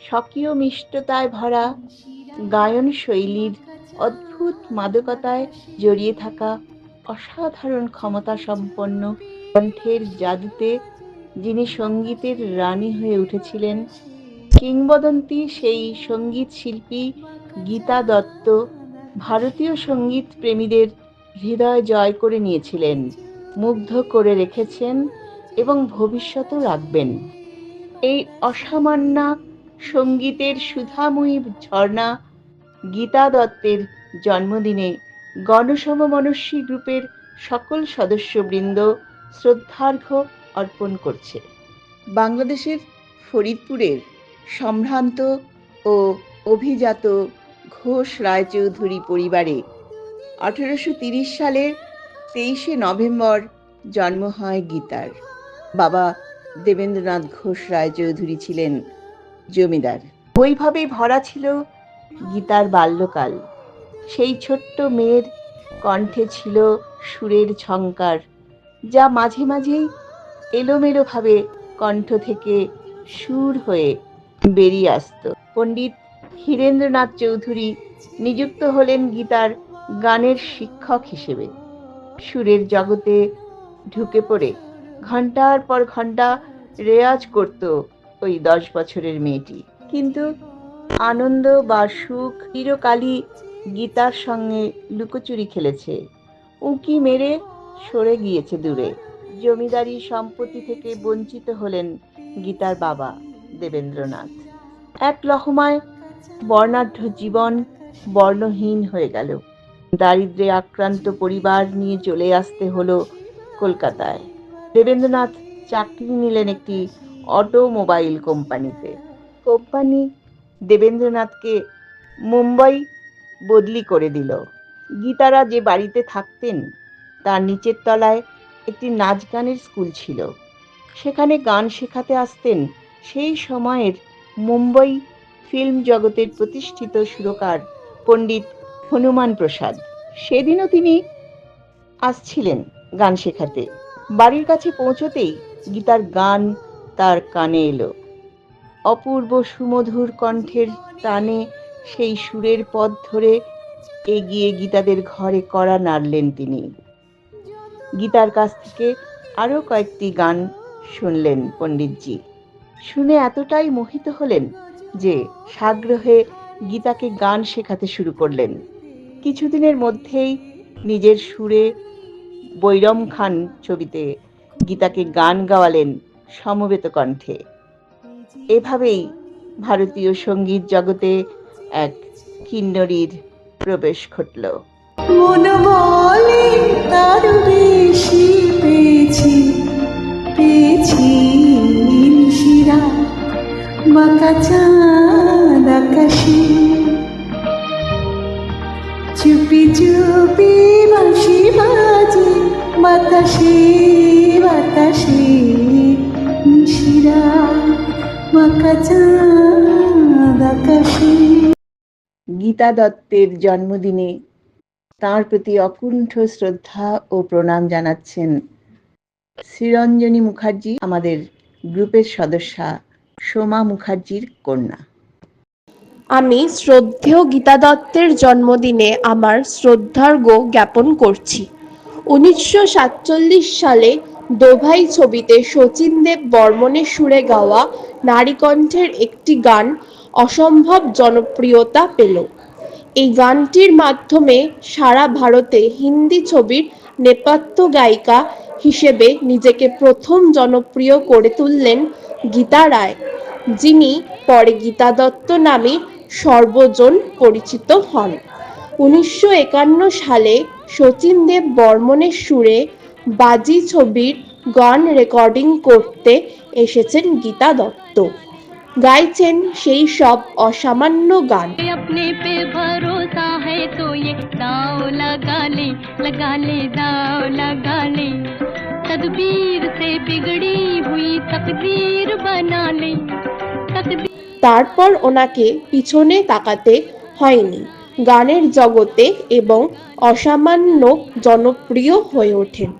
স্বকীয় মিষ্টতায় ভরা গায়ন শৈলীর অদ্ভুত মাদকতায় জড়িয়ে থাকা অসাধারণ ক্ষমতা সম্পন্ন কণ্ঠের জাদুতে যিনি সঙ্গীতের রানী হয়ে উঠেছিলেন, কিংবদন্তি সেই সঙ্গীত শিল্পী গীতা দত্ত ভারতীয় সঙ্গীত প্রেমীদের হৃদয় জয় করে নিয়েছিলেন, মুগ্ধ করে রেখেছেন এবং ভবিষ্যতেও রাখবেন। এই অসামান্য সঙ্গীতের সুধাময়ী ঝর্ণা গীতা দত্তের জন্মদিনে গণসমমনস্বী গ্রুপের সকল সদস্যবৃন্দ শ্রদ্ধার্ঘ্য অর্পণ করছে। বাংলাদেশের ফরিদপুরের সম্ভ্রান্ত ও অভিজাত ঘোষ রায়চৌধুরী পরিবারে 1830 সালের 23শে নভেম্বর জন্ম হয় গীতার। বাবা দেবেন্দ্রনাথ ঘোষ রায়চৌধুরী ছিলেন জমিদার। বৈভবে ভরা ছিল গীতার বাল্যকাল। সেই ছোট্ট মেয়ের কণ্ঠে ছিল সুরের ঝংকার, যা মাঝে মাঝেই এলোমেলোভাবে কণ্ঠ থেকে সুর হয়ে বেরিয়ে আসত। পণ্ডিত হীরেন্দ্রনাথ চৌধুরী নিযুক্ত হলেন গীতার গানের শিক্ষক হিসেবে। সুরের জগতে ঢুকে পড়ে ঘন্টার পর ঘন্টা রেয়াজ করত ওই 10 বছরের মেয়েটি। কিন্তু আনন্দ বা সুখ চিরকালই গীতার সঙ্গে লুকোচুরি খেলেছে, উঁকি মেরে সরে গিয়েছে দূরে। জমিদারি সম্পত্তি থেকে বঞ্চিত হলেন গীতার বাবা দেবেন্দ্রনাথ। এক লহমায় বর্ণাঢ্য জীবন বর্ণহীন হয়ে গেল। দারিদ্র্যে আক্রান্ত পরিবার নিয়ে চলে আসতে হলো কলকাতায়। দেবেন্দ্রনাথ চাকরি নিলেন একটি অটোমোবাইল কোম্পানিতে। কোম্পানি দেবেন্দ্রনাথকে মুম্বাই বদলি করে দিল। গীতারা যে বাড়িতে থাকতেন তার নিচের তলায় একটি নাচ গানের স্কুল ছিল। সেখানে গান শেখাতে আসতেন সেই সময়ের মুম্বাই ফিল্ম জগতের প্রতিষ্ঠিত সুরকার পণ্ডিত হনুমান প্রসাদ। সেদিনও তিনি আসছিলেন গান শেখাতে। বাড়ির কাছে পৌঁছতেই গীতার গান তার কানে এলো। অপূর্ব সুমধুর কণ্ঠের টানে সেই সুরের পথ ধরে এগিয়ে গীতাদের ঘরে কড়া নাড়লেন তিনি। গীতার কাছ থেকে আরো কয়েকটি গান শুনলেন পণ্ডিতজি। শুনে এতটাই মোহিত হলেন যে সাগ্রহে গীতাকে গান শেখাতে শুরু করলেন। কিছুদিনের মধ্যেই নিজের সুরে বৈরম খান ছবিতে গীতাকে গান গাওয়ালেন সমবেত কণ্ঠে। এভাবেই ভারতীয় সঙ্গীত জগতে এক কিন্নরীর প্রবেশ ঘটল। মন বলে তার বেশি পেয়েছি পেয়েছি নিশিরা বাঁকা চাঁদ আকাশে, চুপি চুপি বাঁশি বাজে বাতাসে বাতাসে নিশিরা বাঁকা চাঁদ আকাশে। গীতা দত্তের জন্মদিনে তাঁর প্রতি অকুণ্ঠ শ্রদ্ধা ও প্রণাম জানাচ্ছেন শ্রীরঞ্জনী মুখার্জি, আমাদের গ্রুপের সদস্যা সোমা মুখার্জির কন্যা। আমি শ্রদ্ধেয় গীতা দত্তের জন্মদিনে আমার শ্রদ্ধার্ঘ্য জ্ঞাপন করছি। 1947 সালে দোভাই ছবিতে শচীন দেব বর্মণের সুরে গাওয়া নারীকণ্ঠের একটি গান অসম্ভব জনপ্রিয়তা পেল। এই গানটির মাধ্যমে সারা ভারতে হিন্দি ছবির নেপথ্য গায়িকা হিসেবে নিজেকে প্রথম জনপ্রিয় করে তুললেন গীতা রায়, যিনি পরে গীতা দত্ত নামে সর্বজন পরিচিত হন। 1951 সালে শচীন দেব বর্মণের সুরে বাজি ছবির গান রেকর্ডিং করতে এসেছেন গীতা দত্ত। গাইছেন সেই সব অসামান্য গান। अपने पे भरोसा है तो ये दाव लगा ले दाव लगा ले, तदबीर से बिगड़ी हुई तकदीर बना ले। তারপর ওনাকে পিছনে তাকাতে হয়নি, গানের জগতে এবং অসামান্য জনপ্রিয় হয়ে ওঠেন।